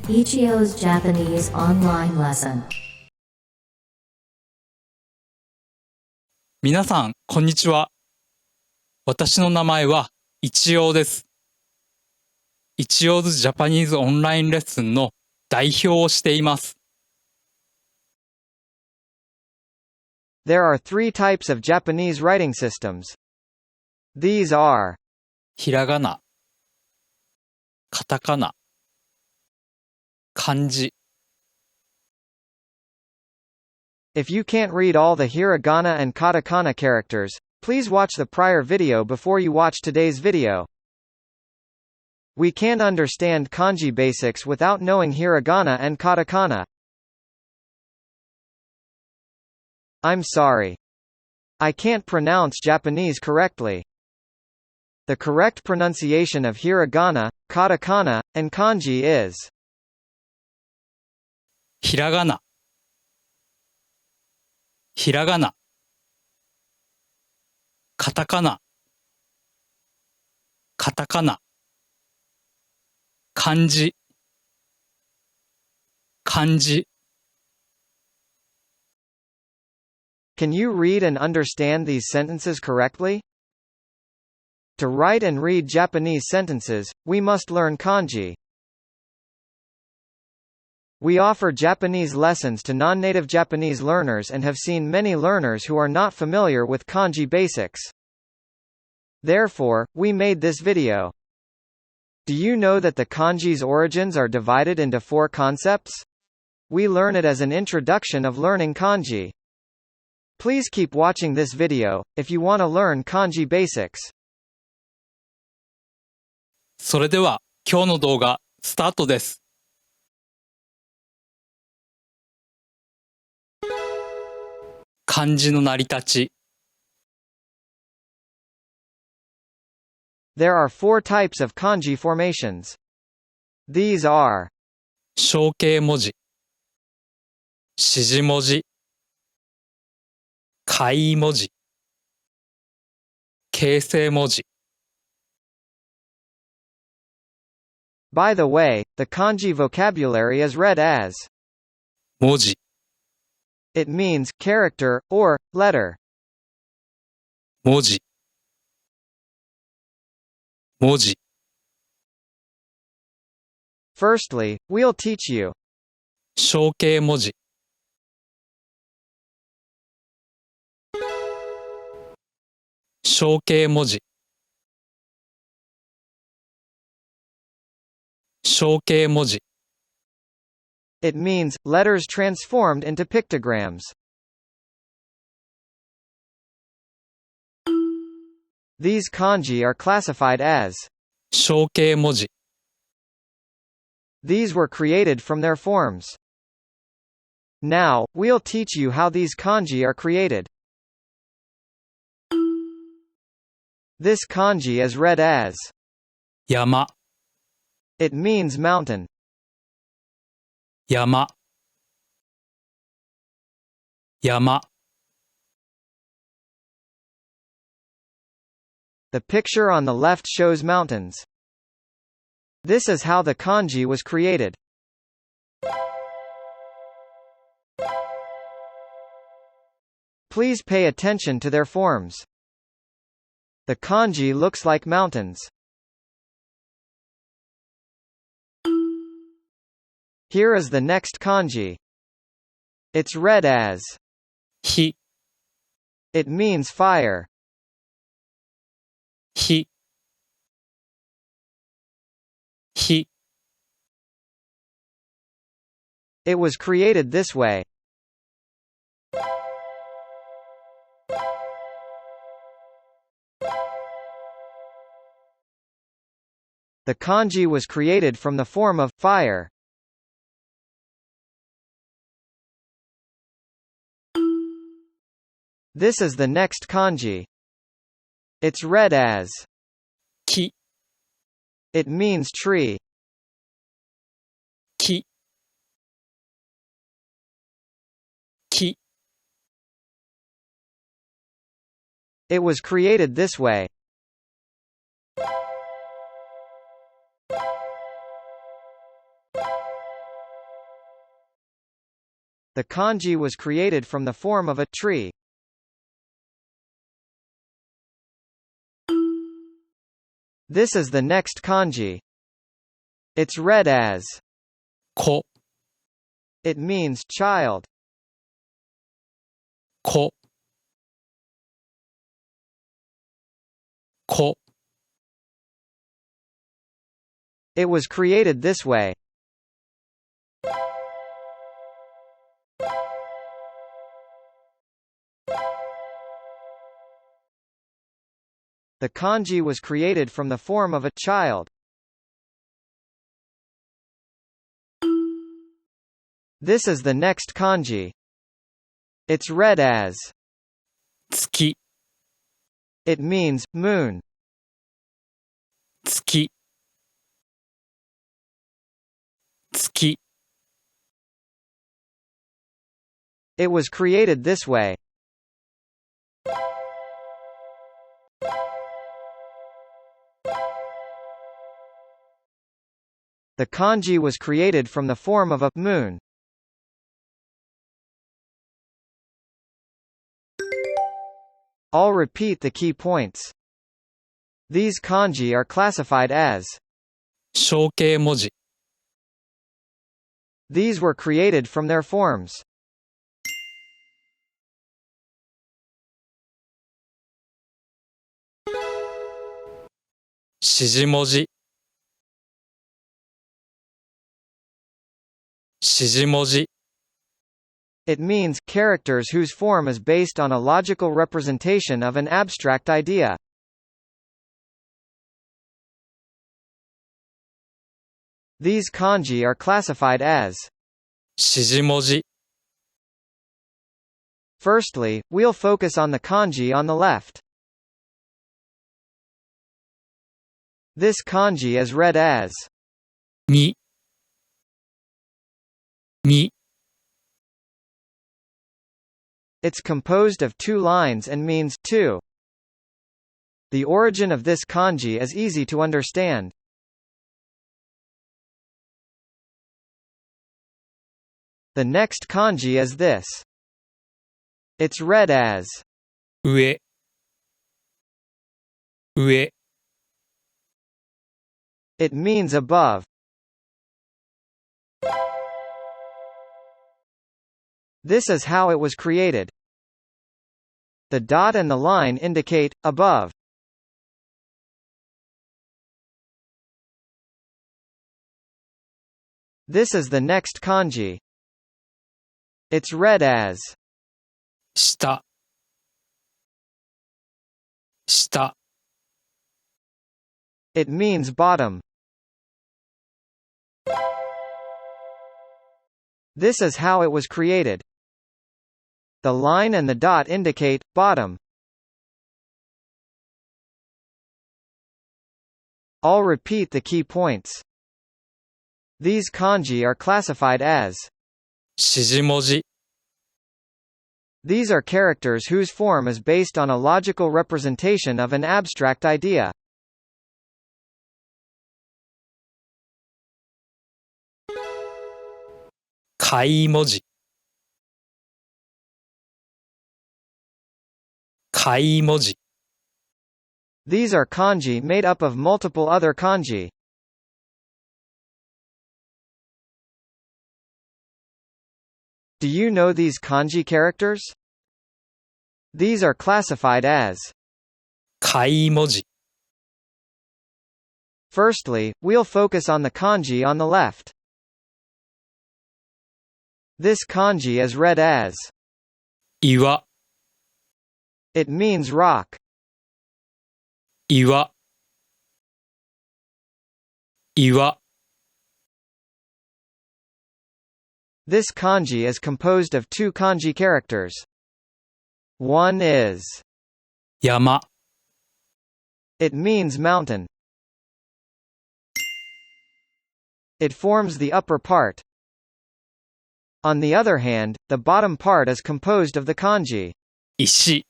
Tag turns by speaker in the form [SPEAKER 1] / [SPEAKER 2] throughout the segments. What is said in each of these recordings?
[SPEAKER 1] Ichiyo's Japanese online lesson.
[SPEAKER 2] 皆さん、こんにちは。私の名前は一葉です。一葉ズジャパニーズオンラインレッスンの代表をしています。
[SPEAKER 3] There are three types of Japanese writing systems. These are
[SPEAKER 2] ひらがな、カタカナ、漢字。
[SPEAKER 3] If you can't read all the hiragana and katakana characters, please watch the prior video before you watch today's video. We can't understand kanji basics without knowing hiragana and katakana. I'm sorry. I can't pronounce Japanese correctly. The correct pronunciation of hiragana, katakana, and kanji is
[SPEAKER 2] ひらがな、ひらがな、カタカナ、カタカナ、漢字、漢字。
[SPEAKER 3] Can you read and understand these sentences correctly? To write and read Japanese sentences, we must learn kanji. We offer Japanese lessons to non-native Japanese learners and have seen many learners who are not familiar with kanji basics. Therefore, we made this video. Do you know that the kanji's origins are divided into 4 concepts? We learn it as an introduction of learning kanji. Please keep watching this video, if you want to learn kanji basics.
[SPEAKER 2] それでは、今日の動画、スタートです。漢字の成り立ち。
[SPEAKER 3] There are 4 types of kanji formations. These are
[SPEAKER 2] 象形文字、指示文字、楷文字、形成文字。
[SPEAKER 3] By the way, the kanji vocabulary is read as
[SPEAKER 2] 文字、
[SPEAKER 3] it means character, or letter.
[SPEAKER 2] 文字、文字。
[SPEAKER 3] Firstly, we'll teach you
[SPEAKER 2] 象形文字、象形文字、象形文字。
[SPEAKER 3] It means letters transformed into pictograms. These kanji are classified as
[SPEAKER 2] 象形文字。
[SPEAKER 3] These were created from their forms. Now, we'll teach you how these kanji are created. This kanji is read as
[SPEAKER 2] 山、
[SPEAKER 3] it means mountain.
[SPEAKER 2] 山、山。
[SPEAKER 3] The picture on the left shows mountains. This is how the kanji was created. Please pay attention to their forms. The kanji looks like mountains. Here is the next kanji. It's read as
[SPEAKER 2] 火、
[SPEAKER 3] it means fire.
[SPEAKER 2] 火、火。
[SPEAKER 3] It was created this way. The kanji was created from the form of fire. This is the next kanji. It's read as
[SPEAKER 2] 木、
[SPEAKER 3] it means tree.
[SPEAKER 2] 木、木。
[SPEAKER 3] It was created this way. The kanji was created from the form of a tree. This is the next kanji. It's read as
[SPEAKER 2] 子、
[SPEAKER 3] it means child.
[SPEAKER 2] 子、子。
[SPEAKER 3] It was created this way. The kanji was created from the form of a child. This is the next kanji. It's read as
[SPEAKER 2] 月、
[SPEAKER 3] it means moon.
[SPEAKER 2] 月、月。
[SPEAKER 3] It was created this way. The kanji was created from the form of a moon. I'll repeat the key points. These kanji are classified as
[SPEAKER 2] 象形文字。
[SPEAKER 3] these were created from their forms.
[SPEAKER 2] 指示文字。指示文字。
[SPEAKER 3] It means characters whose form is based on a logical representation of an abstract idea. These kanji are classified as
[SPEAKER 2] 指示文字。
[SPEAKER 3] Firstly, we'll focus on the kanji on the left. This kanji is read as
[SPEAKER 2] み。み。
[SPEAKER 3] it's composed of two lines and means two. The origin of this kanji is easy to understand. The next kanji is this. It's read as
[SPEAKER 2] 上。上。
[SPEAKER 3] it means above. This is how it was created. The dot and the line indicate above. This is the next kanji. It's read as
[SPEAKER 2] 下。下。
[SPEAKER 3] it means bottom. This is how it was created. The line and the dot indicate bottom. I'll repeat the key points. These kanji are classified as
[SPEAKER 2] 指示文字。
[SPEAKER 3] these are characters whose form is based on a logical representation of an abstract idea.
[SPEAKER 2] 開文字。開文字。
[SPEAKER 3] These are kanji made up of multiple other kanji. Do you know these kanji characters? These are classified as
[SPEAKER 2] 開文字。
[SPEAKER 3] Firstly, we'll focus on the kanji on the left. This kanji is read as
[SPEAKER 2] 岩。
[SPEAKER 3] it means rock.
[SPEAKER 2] 岩。岩。
[SPEAKER 3] This kanji is composed of two kanji characters. One is
[SPEAKER 2] 山。
[SPEAKER 3] it means mountain. It forms the upper part. On the other hand, the bottom part is composed of the kanji.
[SPEAKER 2] 石。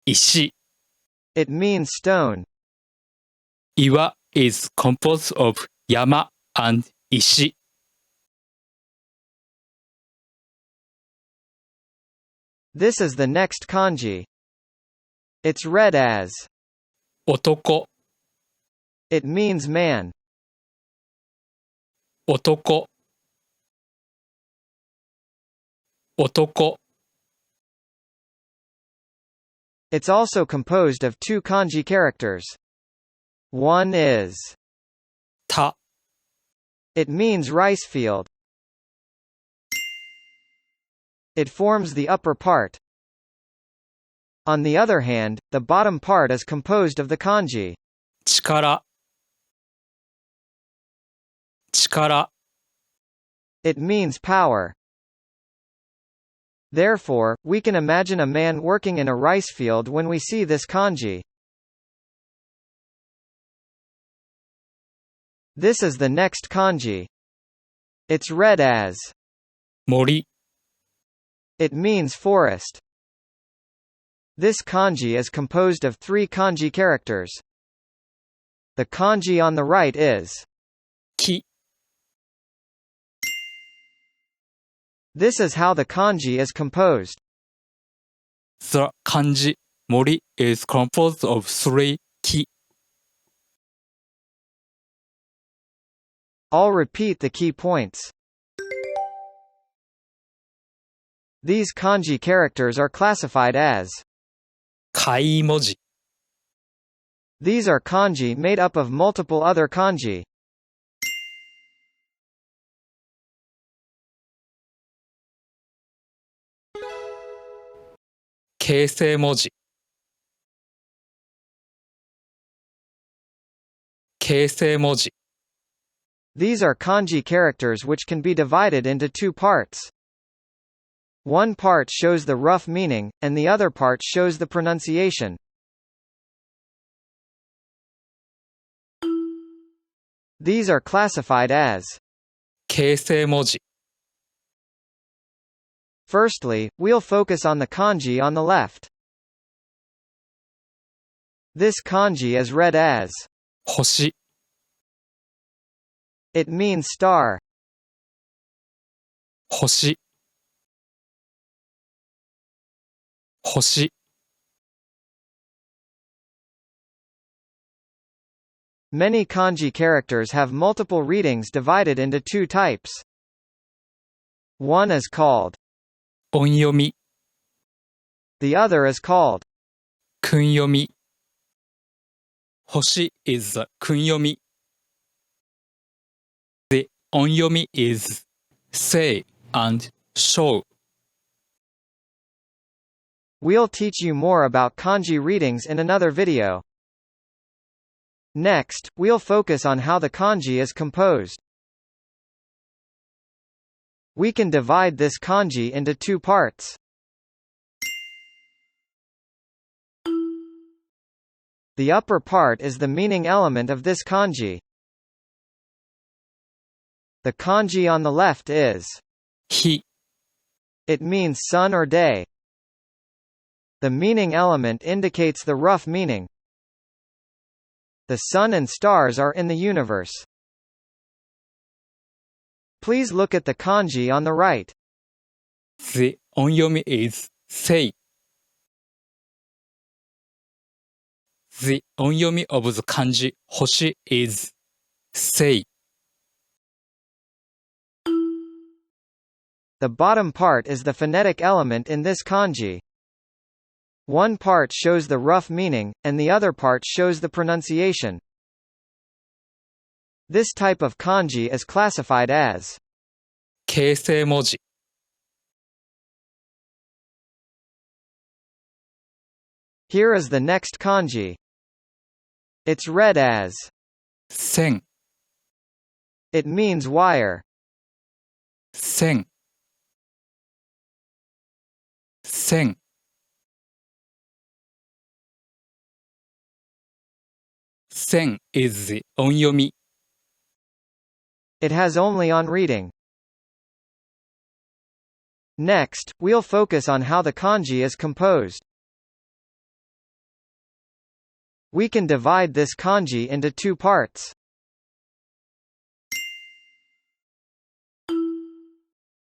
[SPEAKER 2] 石。
[SPEAKER 3] It means stone.
[SPEAKER 2] 岩 is composed of 山 and 石。
[SPEAKER 3] This is the next kanji. It's read as.
[SPEAKER 2] 男、
[SPEAKER 3] It means man.
[SPEAKER 2] 男、男、
[SPEAKER 3] It's also composed of two kanji characters. One is.
[SPEAKER 2] た、
[SPEAKER 3] It means rice field. It forms the upper part. On the other hand, the bottom part is composed of the kanji.
[SPEAKER 2] 力、力、
[SPEAKER 3] It means power. Therefore, we can imagine a man working in a rice field when we see this kanji. This is the next kanji. It's read as.
[SPEAKER 2] 森、
[SPEAKER 3] It means forest. This kanji is composed of three kanji characters. The kanji on the right is.
[SPEAKER 2] 木、
[SPEAKER 3] This is how the kanji is composed.
[SPEAKER 2] The kanji 森 is composed of three 木。
[SPEAKER 3] I'll repeat the key points. These kanji characters are classified as.
[SPEAKER 2] 開文字、
[SPEAKER 3] These are kanji made up of multiple other kanji.
[SPEAKER 2] (形成文字、 形成文字、
[SPEAKER 3] These are kanji characters which can be divided into two parts. One part shows the rough meaning, and the other part shows the pronunciation. These are classified as.
[SPEAKER 2] 形成文字、
[SPEAKER 3] Firstly, we'll focus on the kanji on the left. This kanji is read as.
[SPEAKER 2] 星、
[SPEAKER 3] It means star.
[SPEAKER 2] 星、星、
[SPEAKER 3] Many kanji characters have multiple readings divided into two types. One is called.
[SPEAKER 2] 音読み、
[SPEAKER 3] The other is called.
[SPEAKER 2] 訓読み。星 is the 訓読み。The 音読み is say and show.
[SPEAKER 3] We'll teach you more about kanji readings in another video. Next, we'll focus on how the kanji is composed. We can divide this kanji into two parts. The upper part is the meaning element of this kanji. The kanji on the left is.
[SPEAKER 2] 日、
[SPEAKER 3] It means sun or day. The meaning element indicates the rough meaning. The sun and stars are in the universe. Please look at the kanji on the right.
[SPEAKER 2] The 音読み is say. The 音読み of the 漢字星 is say.
[SPEAKER 3] The bottom part is the phonetic element in this kanji. One part shows the rough meaning, and the other part shows the pronunciation. This type of kanji is classified as.
[SPEAKER 2] 形成文字、
[SPEAKER 3] Here is the next kanji. It's read as.
[SPEAKER 2] 線、
[SPEAKER 3] It means wire.
[SPEAKER 2] 線、線、 線 is the 音読み。
[SPEAKER 3] It has only on reading. Next, we'll focus on how the kanji is composed. We can divide this kanji into two parts.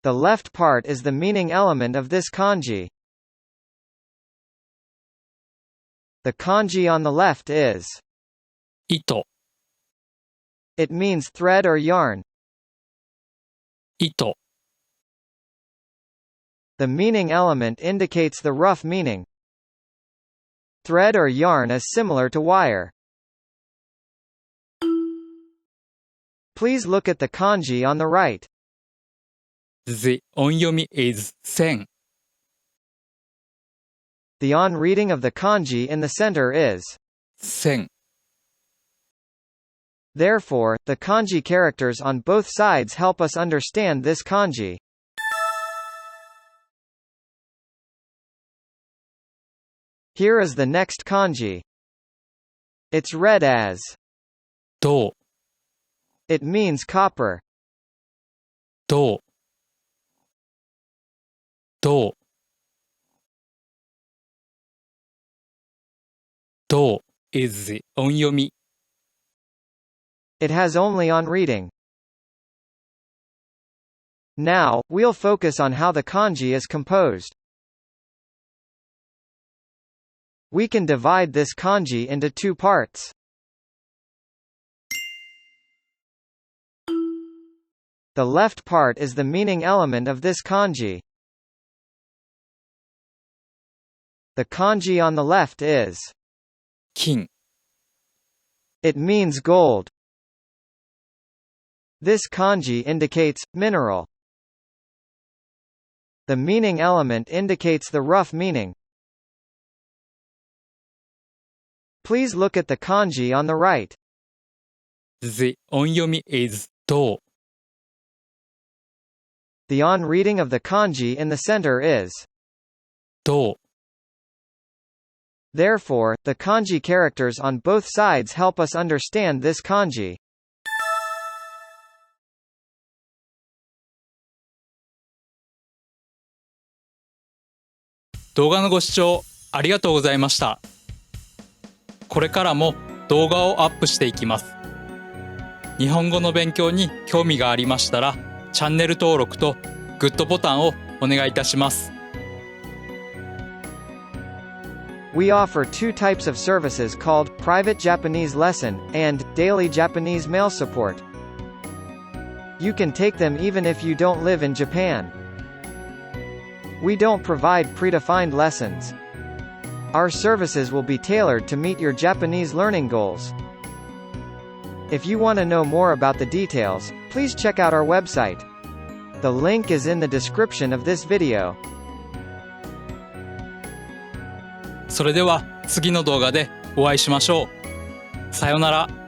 [SPEAKER 3] The left part is the meaning element of this kanji. The kanji on the left is.
[SPEAKER 2] 糸、
[SPEAKER 3] It means thread or yarn.
[SPEAKER 2] 糸、
[SPEAKER 3] The meaning element indicates the rough meaning. Thread or yarn is similar to wire. Please look at the kanji on the right.
[SPEAKER 2] The 音読み is 線。
[SPEAKER 3] The on reading of the kanji in the center is.
[SPEAKER 2] 線。
[SPEAKER 3] Therefore, the kanji characters on both sides help us understand this kanji. Here is the next kanji. It's read as.
[SPEAKER 2] 銅、
[SPEAKER 3] It means copper.
[SPEAKER 2] 銅、銅、銅 is the 音読み。
[SPEAKER 3] It has only on reading. Now, we'll focus on how the kanji is composed. We can divide this kanji into two parts. The left part is the meaning element of this kanji. The kanji on the left is.
[SPEAKER 2] 金、
[SPEAKER 3] It means gold. This kanji indicates mineral. The meaning element indicates the rough meaning. Please look at the kanji on the right.
[SPEAKER 2] The 音読み is 銅、
[SPEAKER 3] The on reading of the kanji in the center is.
[SPEAKER 2] 銅、
[SPEAKER 3] Therefore, the kanji characters on both sides help us understand this kanji.
[SPEAKER 2] 動画のご視聴ありがとうございました。これからも動画をアップしていきます。日本語の勉強に興味がありましたら、チャンネル登録とグッドボタンをお願いいたします。
[SPEAKER 3] We offer two types of services called Private Japanese Lesson and Daily Japanese Mail Support. You can take them even if you don't live in Japan. We don't provide predefined lessons. Our services will be tailored to meet your Japanese learning goals. If you want to know more about the details, please check out our website. The link is in the description of this video.
[SPEAKER 2] それでは次の動画でお会いしましょう。さようなら。